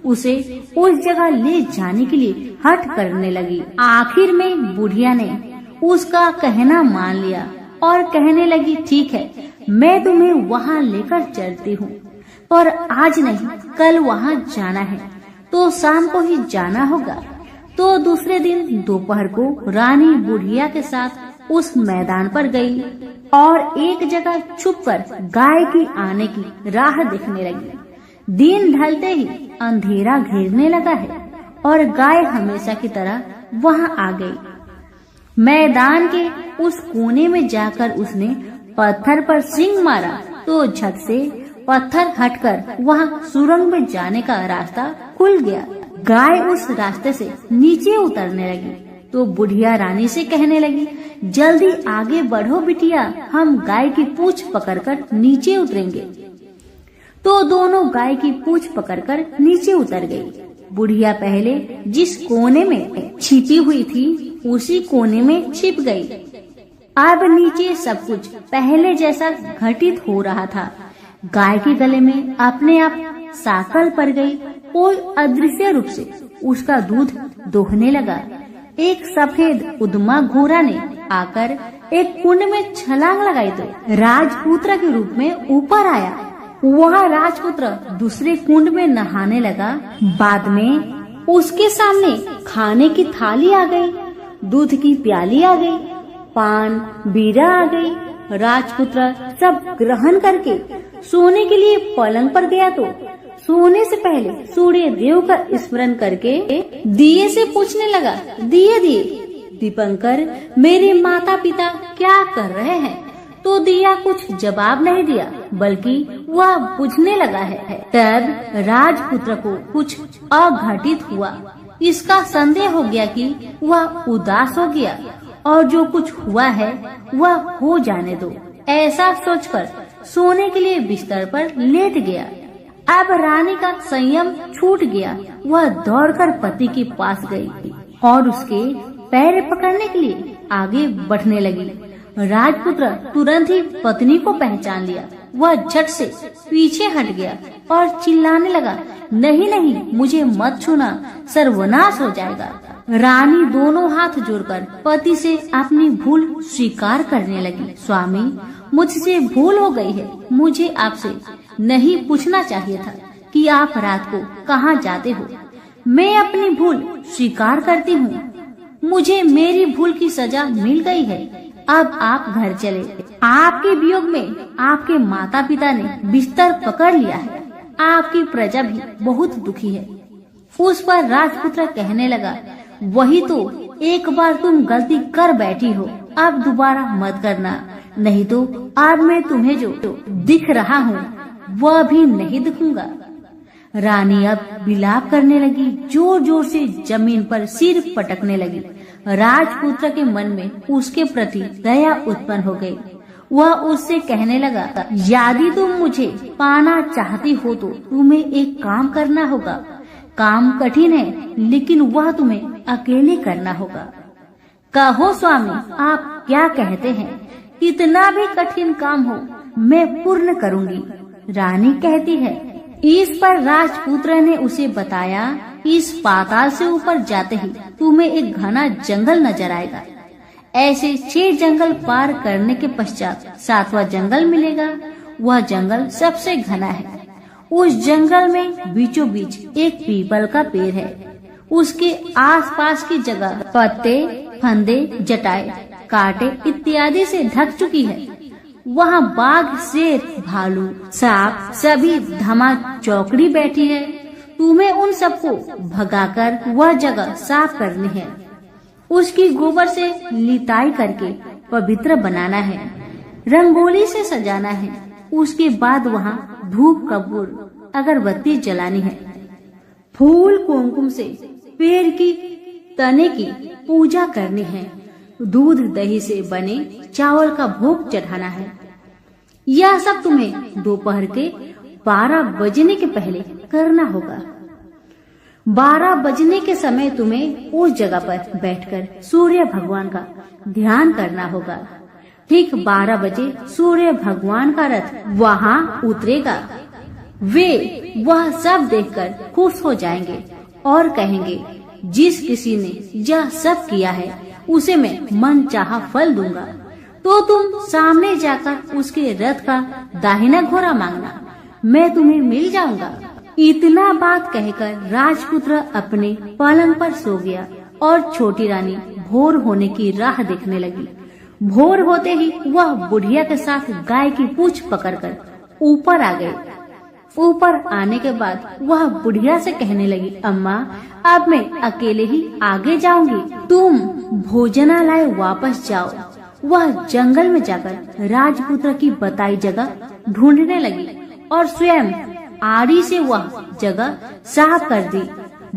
उसे उस जगह ले जाने के लिए हठ करने लगी। आखिर में बुढ़िया ने उसका कहना मान लिया और कहने लगी, ठीक है, मैं तुम्हें वहाँ लेकर चलती हूँ, और आज नहीं कल वहाँ जाना है तो शाम को ही जाना होगा। तो दूसरे दिन दोपहर को रानी बुढ़िया के साथ उस मैदान पर गई और एक जगह छुपकर गाय की आने की राह देखने लगी। दिन ढलते ही अंधेरा घेरने लगा है और गाय हमेशा की तरह वहाँ आ गई। मैदान के उस कोने में जाकर उसने पत्थर पर सींग मारा तो झट से पत्थर हटकर वहाँ सुरंग में जाने का रास्ता खुल गया। गाय उस रास्ते से नीचे उतरने लगी तो बुढ़िया रानी से कहने लगी, जल्दी आगे बढ़ो बिटिया, हम गाय की पूंछ पकड़कर नीचे उतरेंगे। तो दोनों गाय की पूंछ पकड़कर नीचे उतर गई। बुढ़िया पहले जिस कोने में छिपी हुई थी उसी कोने में छिप गई। अब नीचे सब कुछ पहले जैसा घटित हो रहा था। गाय के गले में अपने आप साकल पड़ गई। कोई अदृश्य रूप से उसका दूध दोहने लगा। एक सफेद उद्मा घोड़ा ने आकर एक कुंड में छलांग लगाई तो राजपुत्र के रूप में ऊपर आया। वह राजपुत्र दूसरे कुंड में नहाने लगा। बाद में उसके सामने खाने की थाली आ गई, दूध की प्याली आ गई, पान बीड़ा आ गई। राजपुत्र सब ग्रहण करके सोने के लिए पलंग पर गया तो सोने से पहले सूर्य देव का स्मरण करके दिए से पूछने लगा, दिए दिए दीपंकर, मेरे माता पिता क्या कर रहे हैं? तो दिया कुछ जवाब नहीं दिया, बल्कि वह बुझने लगा है। तब राजपुत्र को कुछ अघटित हुआ। इसका संदेह हो गया कि वह उदास हो गया और जो कुछ हुआ है वह हो जाने दो। ऐसा सोचकर सोने के लिए बिस्तर पर लेट गया। अब रानी का संयम छूट गया। वह दौड़कर पति के पास गई और उसके पैर पकड़ने के लिए आगे बढ़ने लगी। राजपुत्र तुरंत ही पत्नी को पहचान लिया। वह झट से पीछे हट गया और चिल्लाने लगा, नहीं नहीं, मुझे मत छूना, सर्वनाश हो जाएगा। रानी दोनों हाथ जोड़कर पति से अपनी भूल स्वीकार करने लगी। स्वामी, मुझसे भूल हो गई है। मुझे आपसे नहीं पूछना चाहिए था कि आप रात को कहाँ जाते हो। मैं अपनी भूल स्वीकार करती हूँ। मुझे मेरी भूल की सजा मिल गई है। अब आप घर चले। आपके वियोग में आपके माता पिता ने बिस्तर पकड़ लिया है। आपकी प्रजा भी बहुत दुखी है। उस पर राजपुत्र कहने लगा, वही तो, एक बार तुम गलती कर बैठी हो, अब दोबारा मत करना, नहीं तो अब मैं तुम्हें जो दिख रहा हूँ वह भी नहीं दिखूंगा। रानी अब विलाप करने लगी, जोर जोर से जमीन पर सिर पटकने लगी। राजपुत्र के मन में उसके प्रति दया उत्पन्न हो गई। वह उससे कहने लगा, यदि तुम मुझे पाना चाहती हो तो तुम्हें एक काम करना होगा। काम कठिन है, लेकिन वह तुम्हें अकेले करना होगा। कहो स्वामी, आप क्या कहते हैं? कितना भी कठिन काम हो मैं पूर्ण करूंगी। रानी कहती है। इस पर राजपुत्र ने उसे बताया, इस पाताल से ऊपर जाते ही तुम्हें एक घना जंगल नजर आएगा। ऐसे 6 जंगल पार करने के पश्चात 7वां जंगल मिलेगा। वह जंगल सबसे घना है। उस जंगल में बीचों बीच एक पीपल का पेड़ है। उसके आसपास की जगह पत्ते, फंदे, जटाएं, कांटे इत्यादि से ढक चुकी है। वहाँ बाघ, शेर, भालू, सांप सभी धमा चौकड़ी बैठी है। तुम्हें उन सबको भगाकर वह जगह साफ करनी है। उसकी गोबर से लिताई करके पवित्र बनाना है। रंगोली से सजाना है। उसके बाद वहाँ धूप, कपूर, अगरबत्ती जलानी है। फूल, कुमकुम से पेड़ की तने की पूजा करनी है। दूध, दही से बने चावल का भोग चढ़ाना है। यह सब तुम्हें दोपहर के 12 बजने के पहले करना होगा। 12 बजने के समय तुम्हें उस जगह पर बैठकर सूर्य भगवान का ध्यान करना होगा। ठीक 12 बजे सूर्य भगवान का रथ वहाँ उतरेगा। वे वह सब देखकर खुश हो जाएंगे और कहेंगे, जिस किसी ने यह सब किया है उसे मैं मन चाहा फल दूंगा। तो तुम सामने जाकर उसके रथ का दाहिना घोड़ा मांगना, मैं तुम्हें मिल जाऊंगा। इतना बात कहकर राजपुत्र अपने पलंग पर सो गया और छोटी रानी भोर होने की राह देखने लगी। भोर होते ही वह बुढ़िया के साथ गाय की पूंछ पकड़कर ऊपर आ गई। ऊपर आने के बाद वह बुढ़िया से कहने लगी, अम्मा, अब मैं अकेले ही आगे जाऊंगी, तुम भोजनालय वापस जाओ। वह जंगल में जाकर राजपुत्र की बताई जगह ढूंढने लगी और स्वयं आरी से वह जगह साफ कर दी।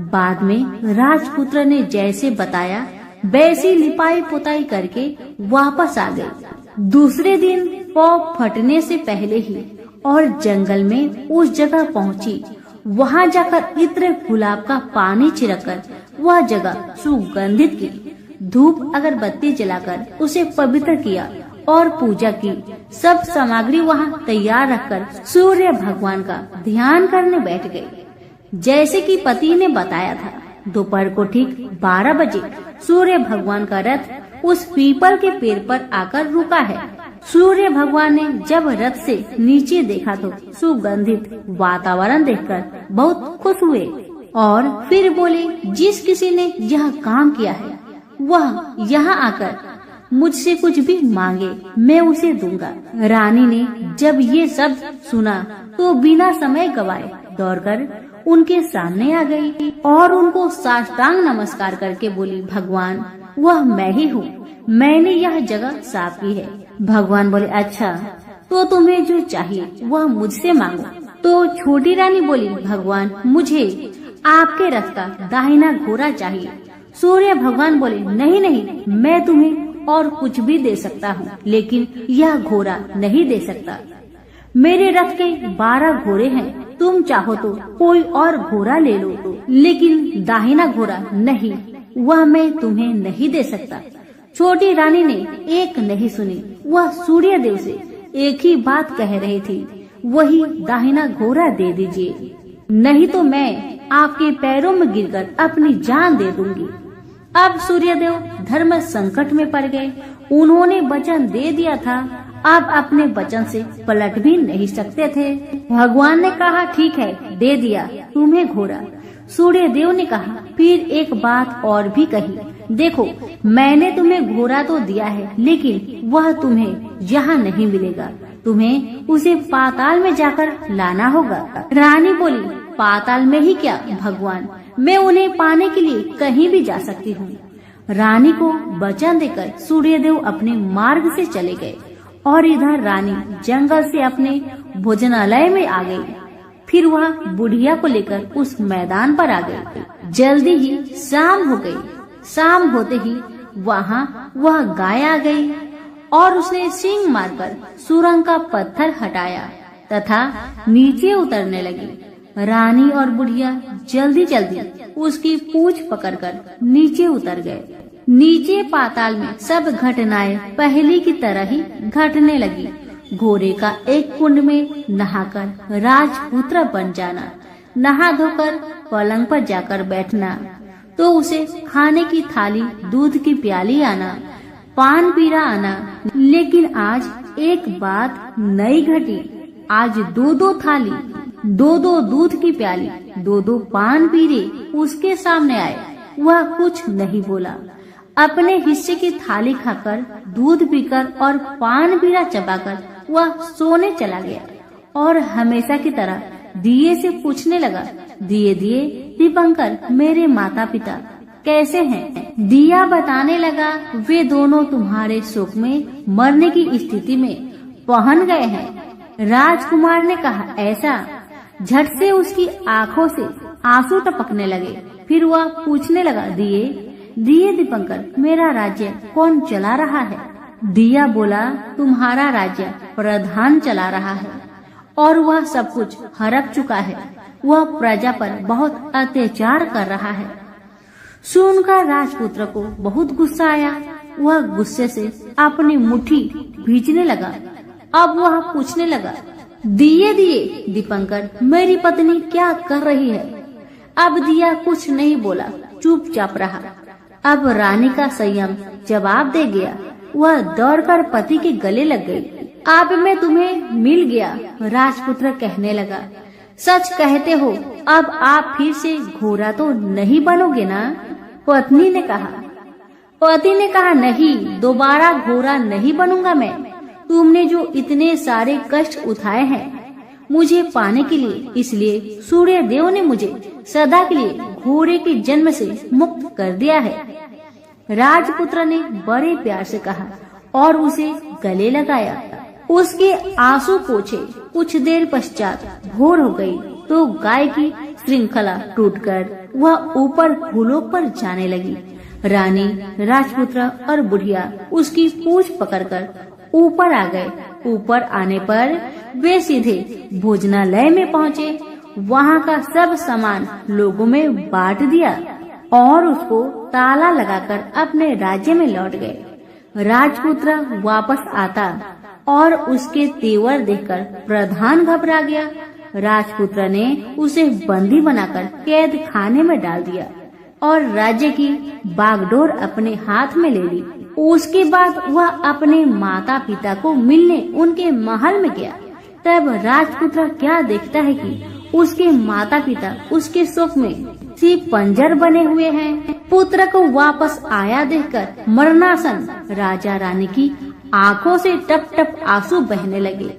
बाद में राजपुत्र ने जैसे बताया वैसी लिपाई पुताई करके वापस आ गई। दूसरे दिन पौ फटने से पहले ही और जंगल में उस जगह पहुंची। वहां जाकर इत्र गुलाब का पानी छिड़ककर वह जगह सुगंधित की। धूप अगरबत्ती जलाकर उसे पवित्र किया और पूजा की। सब सामग्री वहाँ तैयार रखकर सूर्य भगवान का ध्यान करने बैठ गई, जैसे कि पति ने बताया था। दोपहर को ठीक 12 बजे सूर्य भगवान का रथ उस पीपल के पेड़ पर आकर रुका है। सूर्य भगवान ने जब रथ से नीचे देखा तो सुगंधित वातावरण देखकर बहुत खुश हुए और फिर बोले, जिस किसी ने यह काम किया है वह यहाँ आकर मुझसे कुछ भी मांगे, मैं उसे दूंगा। रानी ने जब ये सब सुना तो बिना समय गवाए दौड़कर उनके सामने आ गई और उनको साष्टांग नमस्कार करके बोली, भगवान, वह मैं ही हूँ, मैंने यह जगह साफ की है। भगवान बोले, अच्छा, तो तुम्हें जो चाहिए वह मुझसे मांगो। तो छोटी रानी बोली, भगवान, मुझे आपके रथ का दाहिना घोड़ा चाहिए। सूर्य भगवान बोले, नहीं नहीं, मैं तुम्हें और कुछ भी दे सकता हूँ, लेकिन यह घोड़ा नहीं दे सकता। मेरे रथ के 12 घोड़े हैं, तुम चाहो तो कोई और घोड़ा ले लो, लेकिन दाहिना घोड़ा नहीं, वह मैं तुम्हें नहीं दे सकता। छोटी रानी ने एक नहीं सुनी। वह सूर्य देव से एक ही बात कह रही थी, वही दाहिना घोड़ा दे दीजिए, नहीं तो मैं आपके पैरों में गिरकर अपनी जान दे दूंगी। अब सूर्यदेव धर्म संकट में पड़ गए। उन्होंने वचन दे दिया था, अब अपने वचन से पलट भी नहीं सकते थे। भगवान ने कहा, ठीक है, दे दिया तुम्हें घोड़ा। सूर्य देव ने कहा, फिर एक बात और भी कही, देखो मैंने तुम्हें घोड़ा तो दिया है, लेकिन वह तुम्हें यहाँ नहीं मिलेगा, तुम्हें उसे पाताल में जाकर लाना होगा। रानी बोली, पाताल में ही क्या भगवान, मैं उन्हें पाने के लिए कहीं भी जा सकती हूँ। रानी को वचन देकर सूर्यदेव अपने मार्ग से चले गए और इधर रानी जंगल से अपने भोजनालय में आ गई। फिर वह बुढ़िया को लेकर उस मैदान पर आ गई। जल्दी ही शाम हो गई। शाम होते ही वहाँ वह गाय आ गई और उसने सींग मारकर सुरंग का पत्थर हटाया तथा नीचे उतरने लगी। रानी और बुढ़िया जल्दी जल्दी उसकी पूंछ पकड़कर नीचे उतर गए। नीचे पाताल में सब घटनाएं पहले की तरह ही घटने लगी। घोड़े का एक कुंड में नहाकर राजपुत्र बन जाना, नहा धोकर पलंग पर जाकर बैठना, तो उसे खाने की थाली, दूध की प्याली आना, पान पीरा आना। लेकिन आज एक बात नई घटी। आज दो थाली, दो दूध की प्याली, दो पान पीरे उसके सामने आए। वह कुछ नहीं बोला। अपने हिस्से की थाली खाकर, दूध पीकर और पान पीरा चबाकर वह सोने चला गया और हमेशा की तरह दिए से पूछने लगा, दिए दीपंकर, मेरे माता पिता कैसे हैं? दिया बताने लगा, वे दोनों तुम्हारे शोक में मरने की स्थिति में पहुंच गए हैं। राजकुमार ने कहा, ऐसा? झट से उसकी आंखों से आंसू टपकने लगे। फिर वह पूछने लगा, दिए दीपंकर, मेरा राज्य कौन चला रहा है? दिया बोला, तुम्हारा राज्य प्रधान चला रहा है और वह सब कुछ हड़प चुका है। वह प्रजा पर बहुत अत्याचार कर रहा है। सुनकर राजपुत्र को बहुत गुस्सा आया। वह गुस्से से अपनी मुट्ठी भींचने लगा। अब वह पूछने लगा, दिए दीपंकर, मेरी पत्नी क्या कर रही है? अब दिया कुछ नहीं बोला, चुपचाप रहा। अब रानी का संयम जवाब दे गया। वह दौड़कर पति के गले लग गई। अब मैं तुम्हें मिल गया, राजपुत्र कहने लगा। सच कहते हो, अब आप फिर से घोड़ा तो नहीं बनोगे ना? पत्नी ने कहा। पति ने कहा, नहीं, दोबारा घोड़ा नहीं बनूंगा मैं। तुमने जो इतने सारे कष्ट उठाए हैं मुझे पाने के लिए, इसलिए सूर्य देव ने मुझे सदा के लिए घोड़े के जन्म से मुक्त कर दिया है। राजपुत्र ने बड़े प्यार से कहा और उसे गले लगाया। उसके आंसू पोंछे। कुछ देर पश्चात भोर हो गई तो गाय की श्रृंखला टूटकर वह ऊपर भूलोक पर जाने लगी। रानी, राजपुत्र और बुढ़िया उसकी पूंछ पकड़कर ऊपर आ गए। ऊपर आने पर वे सीधे भोजनालय में पहुँचे। वहाँ का सब सामान लोगों में बांट दिया और उसको ताला लगाकर अपने राज्य में लौट गए। राजपुत्र वापस आता और उसके तेवर देखकर प्रधान घबरा गया। राजपुत्र ने उसे बंदी बनाकर कैद खाने में डाल दिया और राज्य की बागडोर अपने हाथ में ले ली। उसके बाद वह अपने माता पिता को मिलने उनके महल में गया। तब राजपुत्र क्या देखता है कि उसके माता पिता उसके शोक में सिर्फ पंजर बने हुए हैं। पुत्र को वापस आया देखकर मरणासन राजा रानी की आंखों से टप टप आंसू बहने लगे।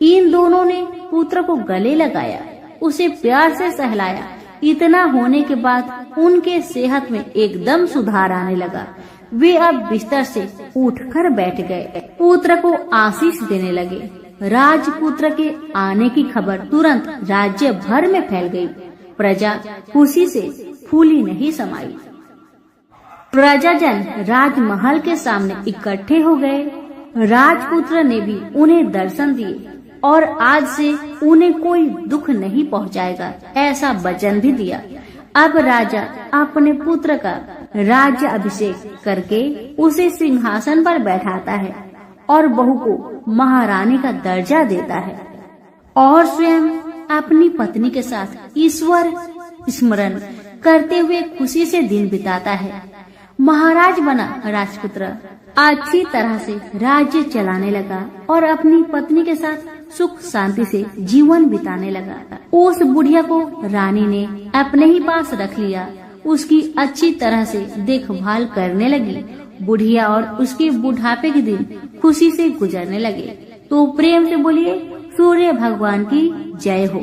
इन दोनों ने पुत्र को गले लगाया, उसे प्यार से सहलाया। इतना होने के बाद उनके सेहत में एकदम सुधार आने लगा। वे अब बिस्तर से उठकर बैठ गए। पुत्र को आशीष देने लगे। राजपुत्र के आने की खबर तुरंत राज्य भर में फैल गई। प्रजा खुशी से फूली नहीं समाई। प्रजाजन राजमहल के सामने इकट्ठे हो गए। राजपुत्र ने भी उन्हें दर्शन दिए और आज से उन्हें कोई दुख नहीं पहुंचाएगा, ऐसा वचन भी दिया। अब राजा अपने पुत्र का राज्य अभिषेक करके उसे सिंहासन पर बैठाता है और बहू को महारानी का दर्जा देता है और स्वयं अपनी पत्नी के साथ ईश्वर स्मरण करते हुए खुशी से दिन बिताता है। महाराज बना राजपुत्र। अच्छी तरह से राज्य चलाने लगा और अपनी पत्नी के साथ सुख शांति से जीवन बिताने लगा। उस बुढ़िया को रानी ने अपने ही पास रख लिया, उसकी अच्छी तरह से देखभाल करने लगी। बुढ़िया और उसके बुढ़ापे के दिन खुशी से गुजरने लगे। तो प्रेम से बोलिए सूर्य भगवान की जय हो।